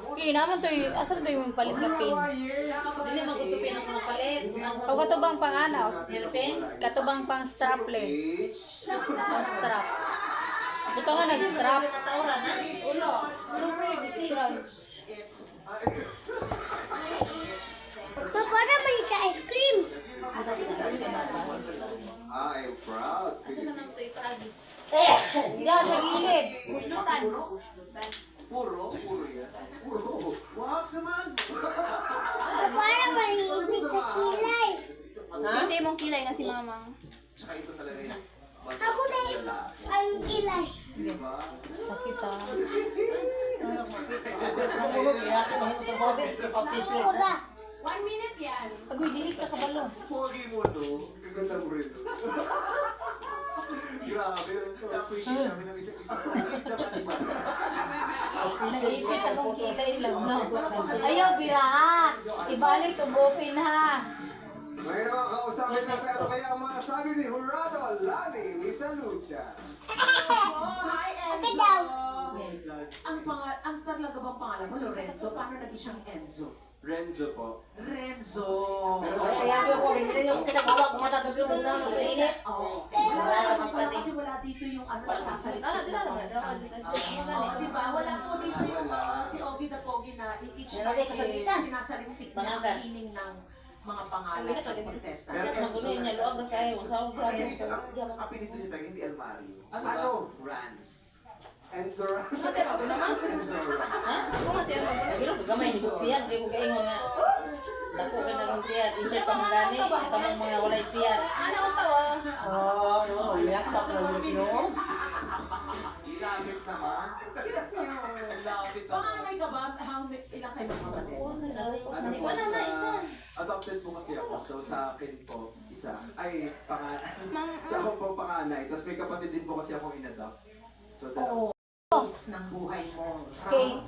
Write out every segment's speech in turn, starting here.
Kaya naman to yung, asal to yung palit na pin? Hindi magtutupin ako ng palit. O katubang pang ano, katubang pang strapless. Pang strap. Ito nga nag-strap. Matauran na. Ulo. Ulo ko yung bisigan. Papa naman sa ice cream. I'm proud. Asa naman ito ipagi? Diyan, sa gilid. Puslutan. Puro yan. Puro. Wag saman. Papa naman iisip sa kilay. Hindi mong kilay na si mamang. Tsaka ito talaga yan. Ako na yung ang kilay. Diba? Sakit ah. Ako na. 1 minute yan. Agoy, dilig ka kabalo. Pogi mo to. Kaganda mo rin to. Grabe. Na-appreciate namin ng isa't isa. Pogi naman ni Mata. Nag-ipit akong kilay lang. No. Ayaw, bira. Ibalik to bopin ha. Ngayon naman kausapin na pero kaya ang mga sabi ni Jurado Lani Misalucha. Hi, Ako Enzo! daw. Ang talaga bang pangalan mo, Lorenzo? Paano naging siyang Enzo? Renzo po. Renzo! Kaya ko hindi yung pinagawa ko matatag yung ulang sa init. Oo. Wala naman Wala pati. kasi wala dito yung ano, Ah, nagsasaliksik di na naman. Oo, di ba? Wala po dito yung si Ogie the Pogi na each Meron din kasabitan. sinasaliksik niya Pangalan. ang meaning ng mga pangalan ng contestant. Pero Magulo niya. Luwag na kayo. ang apelido niya talaga hindi Almario. Ano? Rans. Enzo Rans. Enzo Rans. Ako nga tiyan mo. Sige, gamay ni Bukiyan. Kaya mo kaingon nga. Dako ka na rin tiyan. Insert pa mong gani. Ito mong mga walay tiyan. Ano ang tawa? Oh, no, umiyak pa ko ng yun. Gamit naman. Panganay ka ba? Ilang kayo magkapatid? Ano po, Wala na isa. adopted po kasi ako. So sa akin po, isa. Ay, sa ako po panganay. Tapos may kapatid din po kasi akong inadopt. So dalawa. Is ng buhay mo. Okay.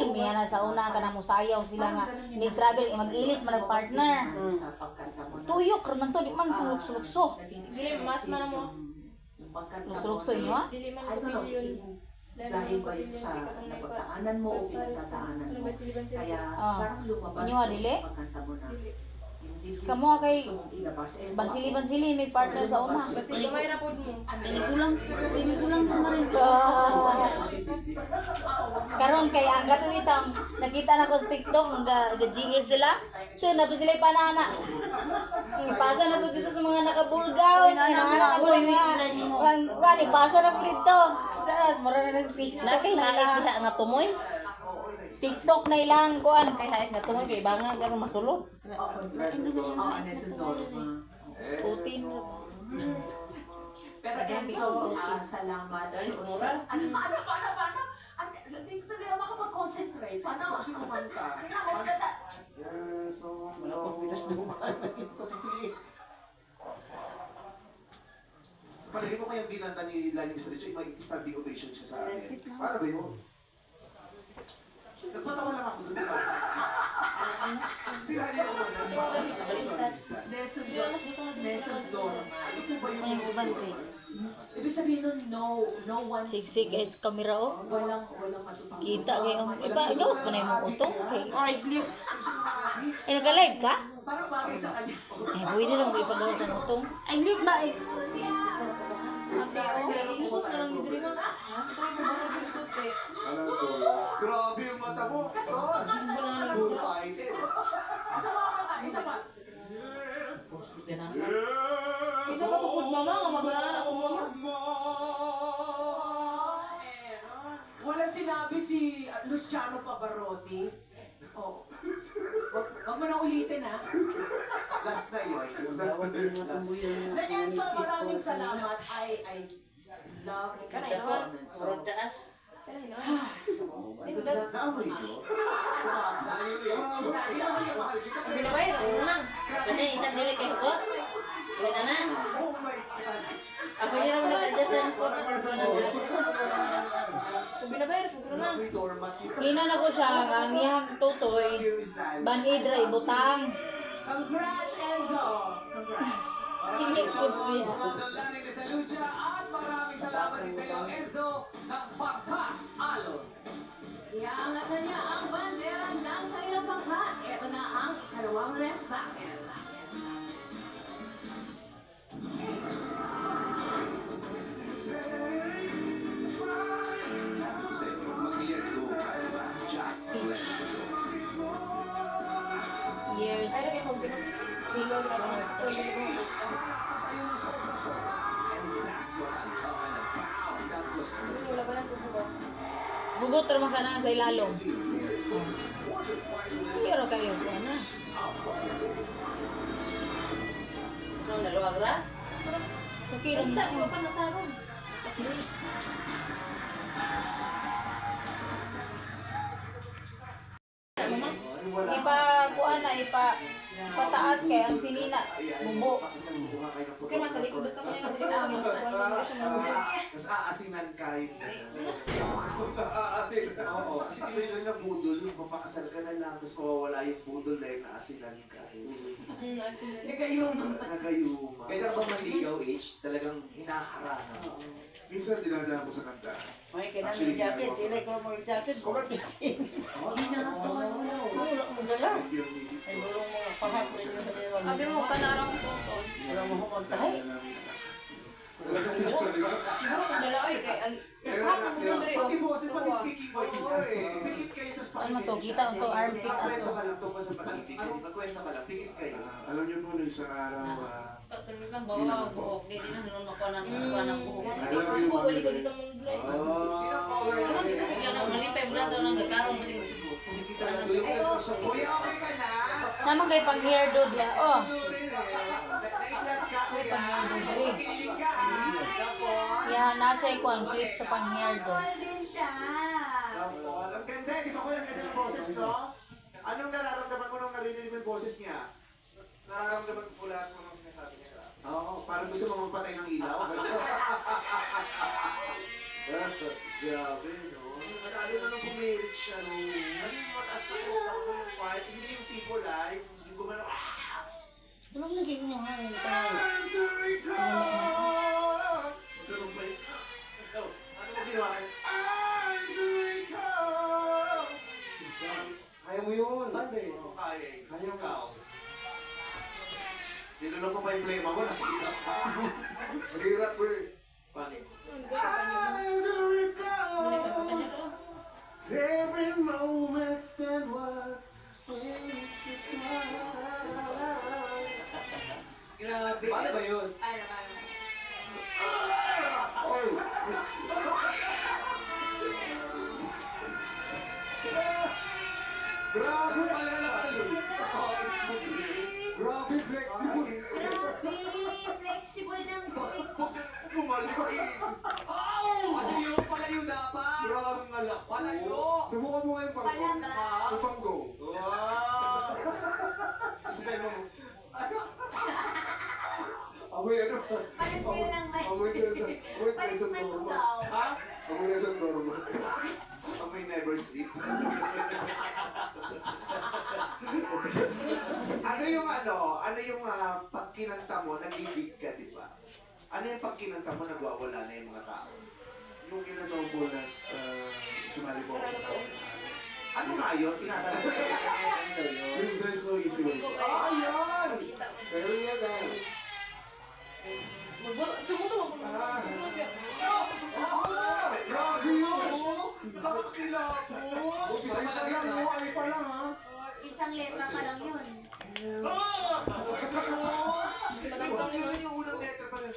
Miya na sa una ka na musayaw sila nga ni travel mag-ilis man nag-partner. Sa pagkanta mo na. Tuyok raman to di man tulok-sulukso. Naging Dili, mas expressive man mo. yung pagkanta mo. Sulukso inyo ha? Dili man I don't know, opinion. dahil ba yun sa napagdaanan mo o pinagdadaanan mo. Kaya Ah. parang lumabas Inyo, doon dili? sa pagkanta mo na yung dibdib Kamu mo kay gusto mong ilabas. Eh, Bansili may partner sa una. Basta gamay na po mo. Pinigulang na rin ko. Karon kay ang gato itang nakita na ko sa TikTok nag-GR sila. So napo sila panana. Ipasa na po dito sa mga nakabulgaw. Ang wani pasa na po dito. Sa mura na ng Nakay haig diha nga tumoy. TikTok na ilang kuan. Nakay haig nga tumoy kay banga karon masulod. Oo, Nesidoro. Putin. Pero Enzo, salamat. Paano? Hindi ko talaga makapag-concentrate. Paano? Kasi kumanta. Kumanta. Yes, oh, Wala ko bitas dumaan. Sa palagay mo kayang ginanta ni Lani Misalucha, may standing ovation siya sa amin. Paano ba yun? Nagpatawa lang ako doon. Si Lani ako na. Nesodoro. Ano po ba yung Nesodoro? Ibig sabihin nun, no one's... Sigsig is kamera oh. Walang matutulog. Kita kay ang iba gawas pa na yung utong kay. Ay, glip. Eh naka-live ka? Parang bagay sa kanya. Eh pwede lang ko ipagawas ang utong. Ay, glip ba eh. Ano to? Grabe yung mata mo. Son! Good item. Isa pa. Isa pa ko pud mama nga magana ako mama. Wala sinabi si Luciano Pavarotti. Oh. Wag mo na ulitin ha. Last na yun. Last. Then so maraming salamat. I love the performance. So, Naamoy ko. Binabay ra unang. Kasi isang dili kay hot. Wala na. Oh my God. Ako ni ra mo nag-adjust ko. Kung binabay ra ko na. May doormat yun. Ina na ko siya ang iyang tutoy. Here is Lani. Banidra ibutang. Congrats, Enzo! Congrats! Hindi ko siya. Lani Misalucha natin sa iyo, Enzo, ng pagka-alon. Iangat na niya ang bandera ng kanilang bangka. Ito na ang ikalawang rest bucket. Sabi ko sa inyo, mag-let go ka, diba? Just let go. Years. And that's what I'm talking about. That was Bugot naman ka na sa ilalong. Pero kayo ko na. Ano, naluwag ra? Kukirong Isa, di ba pa natarong? Ipa, pataas kay ang sinina. Bubo. Okay, mas likod, basta mo na Tapos aasinan ka yun. Oo, kasi di ba yun na budol, yung mapakasal ka na lang, tapos mawawala yung budol dahil naasinan ka. Nagayuma. Nagayuma. Kaya ba manligaw, H? Talagang Hinaharana. Minsan dinadaan ko sa kanta. May kinaming jacket, sila ko mo jacket, kurot din. Thank you, Mrs. Ay, bulong mga pahap. Sabi mo, kanarang po. Wala mo kumagtahay. Pati boses, pati speaking voice. Pikit kayo, tapos Ano pakinggan to? niyo Kita siya. ang to armpit Magkwento ato. ka lang tungkol sa pag-ibig. Magkwento ka lang, pikit kayo. Alam niyo po, nung isang araw, Patuloy lang, bawa ang buhok. Di na nunok ko ng kuha ng buhok. I love you, Mami Grace. Bigla na malipay mo lang daw ng gagawin. Kumikita na tuloy ko siya. Kuya, okay ka na? Naman kay pang hair do dia. Oh. Naiglat ka, kuya. Pinilig ka, Yan, nasa ko ang clip sa pang hair do. din siya. Ang ganda, di ba kuya? Ang ganda ng boses, no? Anong nararamdaman mo nung narinig mo yung boses niya? nararamdaman ko po lahat po ng sinasabi niya. Oo, parang gusto mo magpatay ng ilaw. Grabe, no? Sakali na nung pumirit siya, no? Ano yung mataas na kanta mo yung part? Hindi yung sequel, yung gumano. Anong naging niya nga yun? Answer ko! Magano'n ba yun? Ano mo ginawa kayo? Answer ko! Kaya mo yun. Oo, kaya eh. Kaya ikaw. Nilunok mo pa yung plema mo, nakita ko. Maghirap mo eh. Paano? Every moment that was wasted time. Grabe. Paano ba yun? Grabe! Grabe, flexible. Flexible ng buhay. Huwag ka na bumalik eh. Palayo dapat. Sirang alak ko. Palayo. Subukan mo ngayon pang-go. Palaga. Pang-go. Wow! Spell mo. Amoy ano? Palit kayo ng mic. Amoy tayo sa Palit mic dorma. daw. Ha? Amoy tayo sa dorma. Amoy never sleep. Ano yung pagkinanta mo, nag-ibig ka, di ba? Ano yung pagkinanta mo, nagwawala na yung mga tao? Yung kinanong mo na sumali mo ako sa tao. Ano nga yun? Tinatanong ko. There's no easy way. Ah, yan! Pero yan ah. Grabe yun! Nakakakilabot! Ay pa lang ha? Isang letra pa lang yun. Ikaw yun yung unang letter pa lang.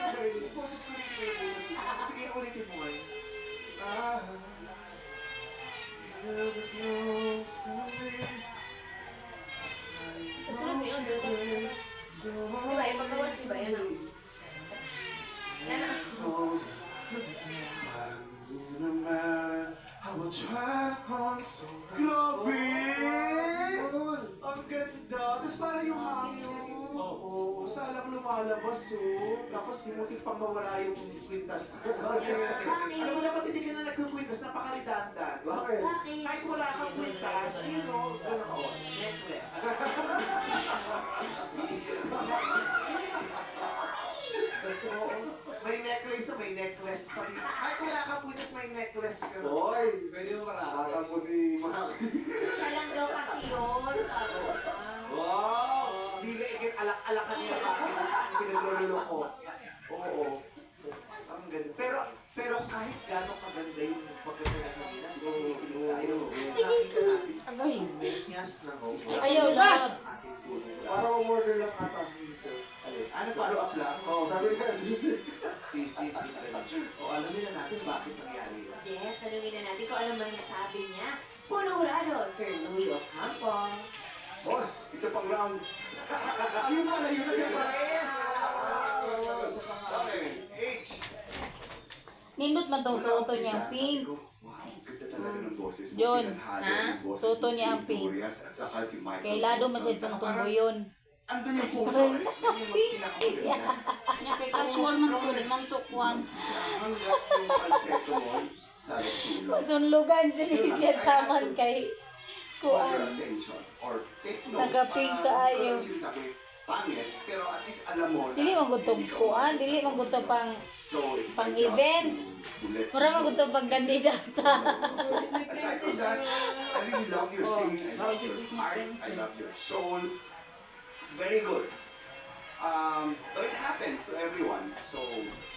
Sorry, yung boses ko rin yung sige, ulitin mo ngayon. Never close to me. So Diba, ipagawa si ba yan ang... Grabe! Ang ganda! Tapos parang yung hangin yun. Oo, salang lumalabas tapos yung mutik pang mawala yung kwintas. Alam mo dapat hindi ka na nagkukwintas, napakalidandan. Bakit? Kahit wala kang kwintas, ayun o, necklace. Kahit wala kang puwitas, may necklace ka na. Hoy! Pwede mo marami. Tatampo si Mark. Siya lang daw kasi yun. Wow! Dili, alak-alakan niya pa akin. Pinaglululok ko. Oo. Ang ganda. Pero kahit gano'ng kaganda yung pagkakalahan nila, di ba kinikilig tayo? Nakita natin, sumenyas ng isang Ayaw lang. ating tulong. Para umorder lang ata si Sir. Ano, follow up lang? Oo, sabi niya, sisi. Sisip, o alamin na natin bakit nangyari yun. Yes, tanungin na natin kung ano man sabi niya. Puno Hurado, Sir Louie Ocampo. Boss, isa pang round. Ayun pala yun, nagkapares! Okay, H. Nindot man tong suoto niya ang pink. Wow, ganda talaga ng boses mo. John, Pinanghalo ha? yung boses Suoto ni niya ang Jay pink. Durias at saka si Michael. Kay Lado man siya itong tumbo yun. Andun yung puso. Yun yung pinakamaganda. Actual man to, mantukwan. Hanggat yung falsetto mo sa tulog. Sunlugan siya ni siya taman kay Over kuan. attention or take note. Nagaping Para kaayo. walang sinasabi, pangit, pero at least alam mo na Dili man gutong kuan, dili man gutong pang So, it's pang my job event. to let Mura man gutong pang kandidata. aside from that, I really love your singing. I love your heart. I love your soul. It's very good. But it happens to everyone. So,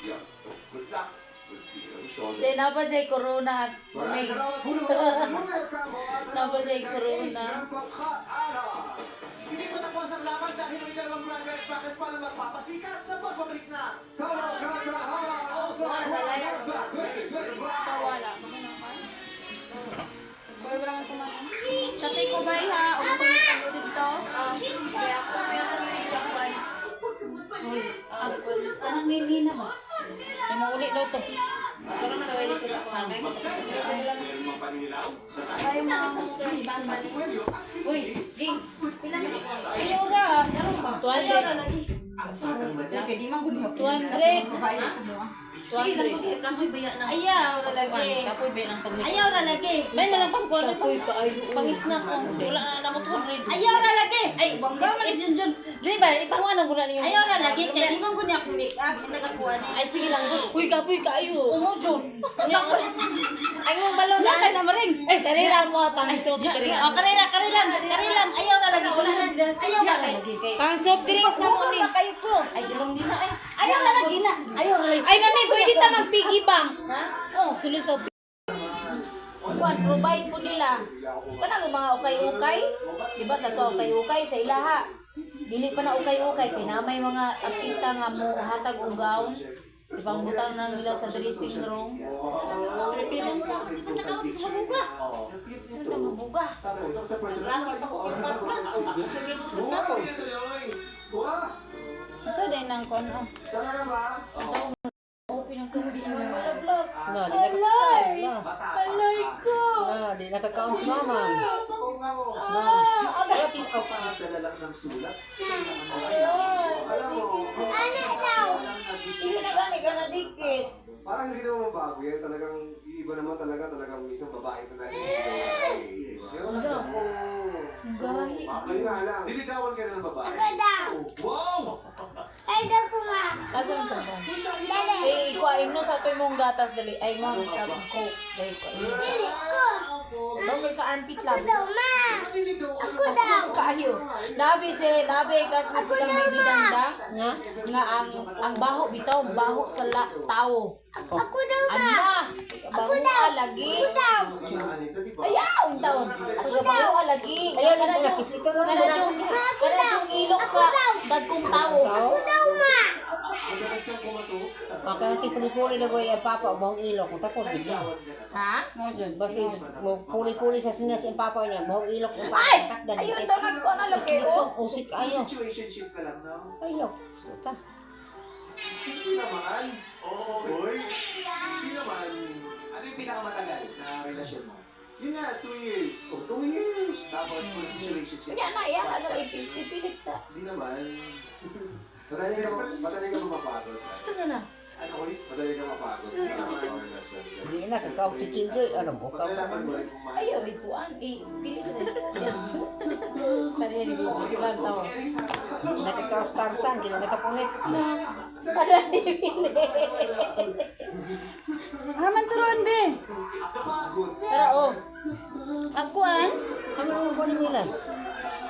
yeah. So, good luck. We'll see you. Then napa jay corona at may Salamat po naman. napa jay corona. Hindi pa tapos ang laban dahil may dalawang Grand West Backers pa na magpapasikat sa pagbabalik na. Tatay ko ba ha? O kulit ako dito? Anong nilina ba? Ay mauli daw to. Ako naman nawali ko sa kuhan. Meron mga paninilaw sa tayo. Ay, mga Uy, ging. Ayaw ra. Ayaw ra lagi. Ang batang madyan. Kaya di man ko niya. 200. Babayad ko mo. Sige, nagpagkira kamoy baya na. Ayaw ra lagi. Kapoy baya ng pagmit. Ayaw ra lagi. May nalang pang kuhan na pang-isna ko. Wala na namot 100. Ayaw ra lagi. Ay, Bangga man ni Junjun. Dili ba? Ipanguan ang guna niyo. Ayaw ra lagi. Kaya di man ko niya make up. Ang nagakuha ni. Ay, sige lang. Uy, kapoy kayo. Umudyon. Ay, mo balon Wala tayo na maring. Ay, karira mo. Pang soft drink. O, karilang. Karilang. Ayaw ra lagi. Ayaw ra lagi. Pang soft drinks na mo ni. Kayo po. Ay, gulong din na. Ay, Ayaw ra lagi na. Ayaw ra lagi. Ay nami pwede ta magpiggy bank. ha? Oh, sulit sa kuan provide po nila. Kanang mga ukay-ukay, di ba sa to ukay-ukay sa ilaha. Dili pa na ukay-ukay kay na may mga artista nga mo hatag og gown. Ipangutang na nila sa dressing room. Represent ka. Nakabuga. Ang cute nito. Nakabuga. Sa personal. Sa din ng kono. Talaga ba? Open ang kundi yung malaglag. No, di Alay! Bata pa. Alay ko! Di nakakaon si mama. Oo nga ko. Ah! Ikaw pa nagdala lang ng sulat. Ayun! Alam mo, Hindi na gani ka na dikit. Parang hindi naman mabago yan. Talagang iba naman talagang isang babae na naging Gahi. Yun nga lang. Niligawan ka na ng babae. Wow! Kasan ka ba? Eh, ikuain mo sa ito mong gatas dali. Ay, mo, tapos coke. Dali ko. Bawal ka armpit lang. Kayo. Nabi kasmet sa baby danda nga ang baho bitaw, baho sa tao. Ana, baho ka lagi. Kailangan ito, di ba? Ayaw, taon. Sa baho ka lagi. Kada yung ilok sa dagkong tao. Madalas kang kumato. Makakati puli-puli na ko yung papa o bang ilok. Kung takot, di ba? Ha? Mo dyan, basi mo puli-puli sa sinas yung papa niya, bang ilok yung papa. Ay! Ayun daw nagkuha na laki ko. Usik May ayo. situationship ka lang, no? Ayaw. Suta. Hindi naman. Oo. Hoy. Hindi naman. Ano yung pinakamatagal na relasyon mo? Yun nga, 2 years. 2 years. Tapos, full situationship. Kanya na, yan. Ano, ipilit sa... Hindi naman. Madali ka mapapagod. Ano na? Ano, Chris? Madali ka mapagod sa mga relasyon. Hindi na, kakaw si Chinjoy. Ano mo, kakaw Pagkailangan mo rin kung mahal. Ayaw, ikuan. Ipilit na siya. Sarili mo. Oo, yun. Lang O, tao. si Eric sabi sa nakakaw Starsan, kila nakapunit. Para di pilit. Haman turon, be. Napagod. Pero oh, Akuan? Ano ang buwan nila?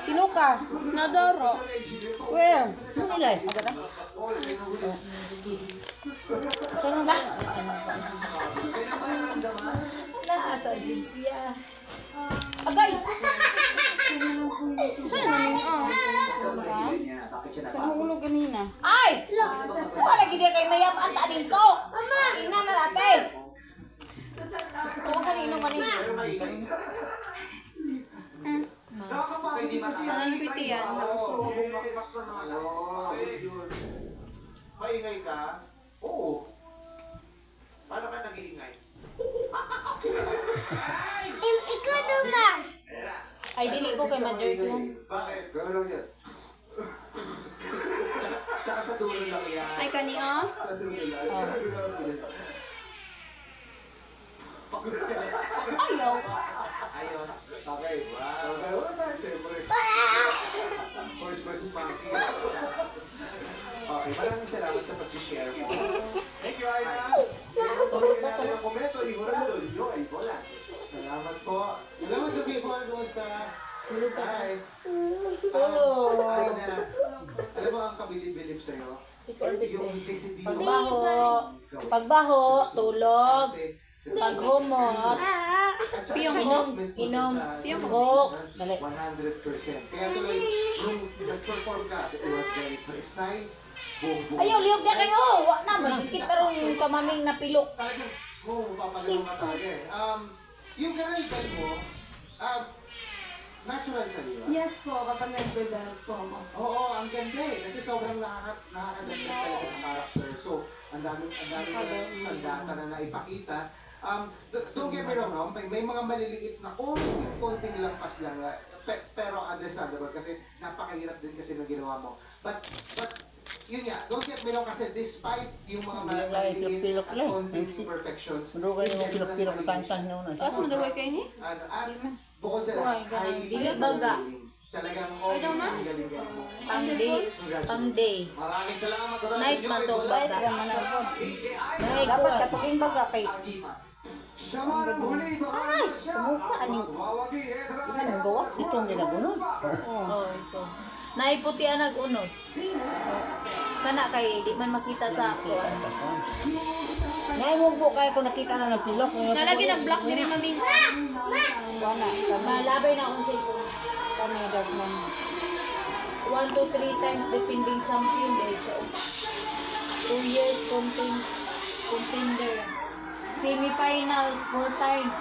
Pinuka. Nadoro. Where? Ano nila? nasa agensiya. Agay! Saan na niya? Bakit siya Saan mo ulo ganina? Ay! Wala gid kay mayap ang taning ko. Ina na natin. Oo, kanino man ni. Pero maingay ka. Nakakapagod din kasi yung ingay yan. ka. Oo, bumakbak ka na. Pagod yun. Maingay ka? Oo. Paano ka nag-iingay? Ay, dili ko kay ma-jerk yan. Bakit? Gawin lang yan. Tsaka sa dulo lang yan. Ay, kani, oh. Sa dulo lang. Ayaw. Ayos. Okay, wow. Okay, wala tayo, siyempre. Horse versus monkey. Okay, maraming salamat sa pag-share mo. Thank you, Arna. Tuloy natin ang komento ni Jurado, ni Joy Bolan. Salamat po. Salamat gabi po, kumusta? Hi. Arna, alam mo ang kabilib-bilib sa'yo? Yung decidido. Pagbaho, tulog, paghumot, inom, gok. 100%. Kaya tuloy, nung nag-perform ka, it was very precise. Buong-buong. Ayaw, liyog na kayo. Wa na, masikit pero yung kamaming napilok. Talagang, papagalaw ka talaga eh. Yung garalgal mo, natural sa liwa. Yes po, kapag nag-develop po ako. Oo, ang ganda eh. Kasi sobrang nakakadagdag talaga sa character. So, ang daming sandata na naipakita. Don't get me wrong, no? May mga maliliit na konting lampas lang. Pero understandable kasi napakahirap din kasi ng ginawa mo. But yun nga, don't get me wrong kasi despite yung mga maliliit at konting imperfections, Ano kayo yung pilok-pilok na tantang na una? Tapos madaway kayo ni? at bukod sa lahat, highly Dili baga. talagang always ang galing-galing mo. Pang-day. Maraming salamat. Night man to baga. Dapat katuging baga kay... Sama ng huli, baka naman siya. Sumuka, aning... Wawagi, etra. Anong gawas? Itong ginagunod. Oh, ito. Naiputi ang nag-unod. Kana kay di man makita sa ako. Naimugbo kayo kung nakita na ng pilok. Nalagi nag-block ni Maming. Wala. Malabay na akong cellphone. Kami dagman. 1 to 3 times defending champion dahil siya. 2 years contender. Semi-finals 4 times.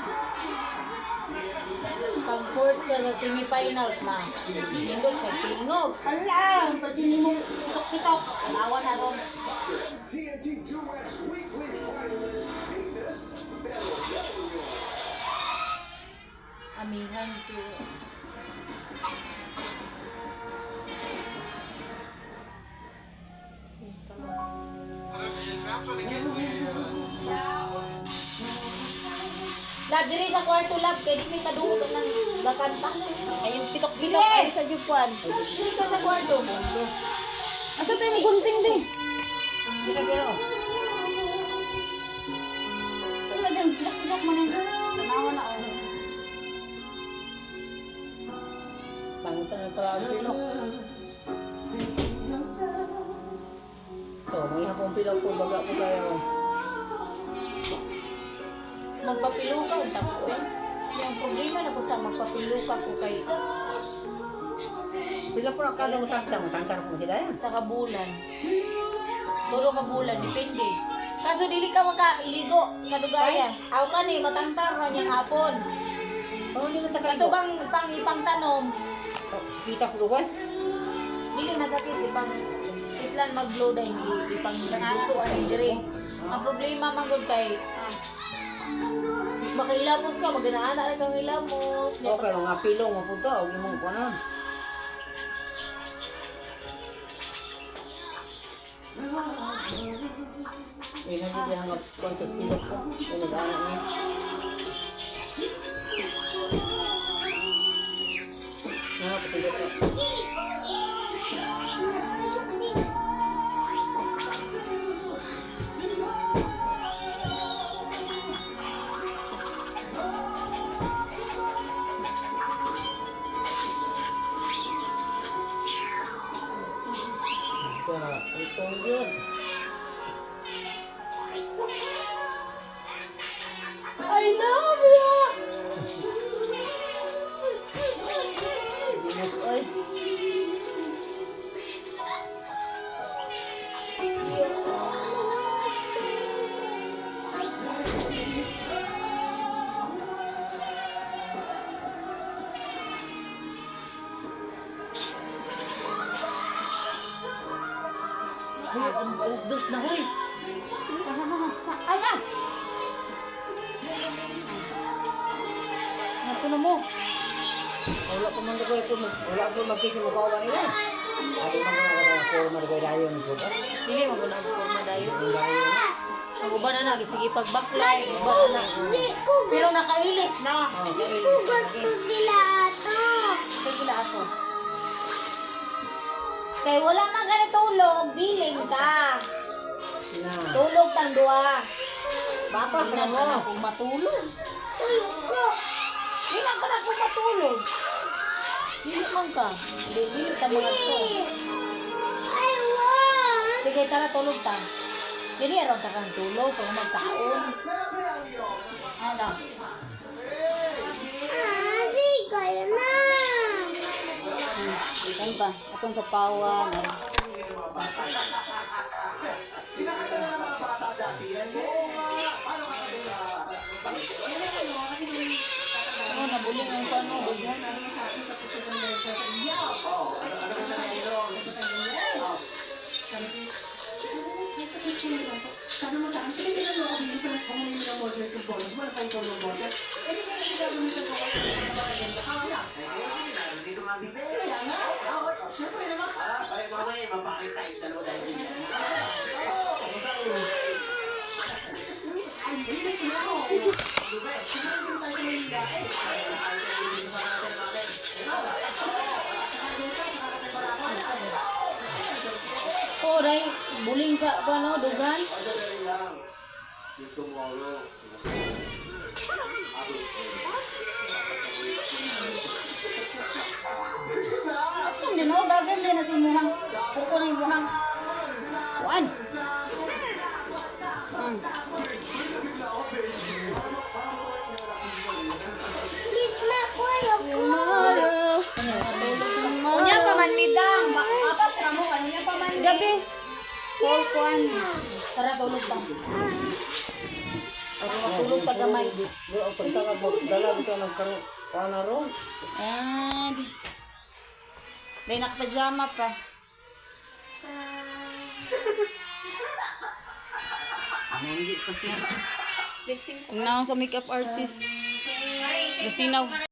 Pag-fourth sa semi-finals na. Tingog sa tingog. Hala! Pag hindi mo itok-itok, alawa na ron. TNT Duets Weekly Finalist Venus Bello. Amihan ko. Lab, diri sa kwarto lab, kaya di may kaduto ng bakanta. Ayun, pitok-pitok kayo sa jupuan. Diri ka sa kwarto. Asa tayo mo gunting din? Wala dyan, pitok-pitok man ang... Tanawa na ako. Pangutan ng parang pilok. So, may hapong pilok po baga po kayo. Magpapiluka unta ko eh. Yung problema na ko sa magpapiluka ko kay Pilok po ang kada mo tantang mo sila yan. sa kabulan. Tulo ka bulan, depende. Kaso dili ka makaligo sa dugayan. Aw ka ni matangtang ra niyang hapon. Oh, hindi mo Kato takaligo. bang ipang tanom, Kita ko luwan. dili masakit ipang itlan mag-blow dahil ipang gusto ani diri. Ang problema man gud kay makilamos ka, maganaana na kang hilamos. Okay, mga pilong mapunta. Huwag mong kuwanan. Eh, kasi diyan ang konti pilok ko. Pinag-anak niya. Nakapatigot ko. Ito yun. Ay, nabla! Ay. Hoy, alas dos na, hoy. Ala! Nato na mo. Wala ko man ko wala ko magkisi mo kawan nila. Ako man na forma ko dayon ko. Dili mo ko na forma dayo. Ang uban na lagi sige pag backlight, uban na. Pero nakailis na. Ito sila ato. Kay wala man ka tulog, biling ka. Tulog tang duha. Baka na mo kung matulog. Tulog ko. Di man ka na kung matulog. Dili man ka. Dili ta mga to. I want. Sige tara tulog ta. Dili aron ta kang tulog kung magkaon. Ano? Di kayo na. Ikan ba? Atong sa pawan. Pinakita na ng mga bata dati yan. Oo nga. Paano ka na din Ano nabuling ang pano? ano ka na ilong? Sabi mo sa akin, pinagbilang mo ako dito sa pangulong ng budget ng bonus. Wala pa ikaw ng boses. Eh, di nga nagagamitan ko kayo ng mga agenda. Kaya. Dito nga din eh. Kaya nga. Siyempre naman. Ay, mamay, mapakita yung dalawa dahil dito. Ay, bilis ko na ako. Diba? Kasi nandun tayo sa Manila. Oh, dai buling sa ano dugan. Yung tomorrow. Hindi no, bagan din na si Muhang. Puko na yung Muhang. Kuan. Litma ko yung Unya pa man midang. Apas ra mo kanya pa man. Gabi. Call kuan. Tara tulog pa. Tulog pa gamay. Ang pagtaka mo dala dito nagkaroon na ron. And may nakapajama pa. Hindi pa siya. Ang naong sa makeup artist. Masinaw.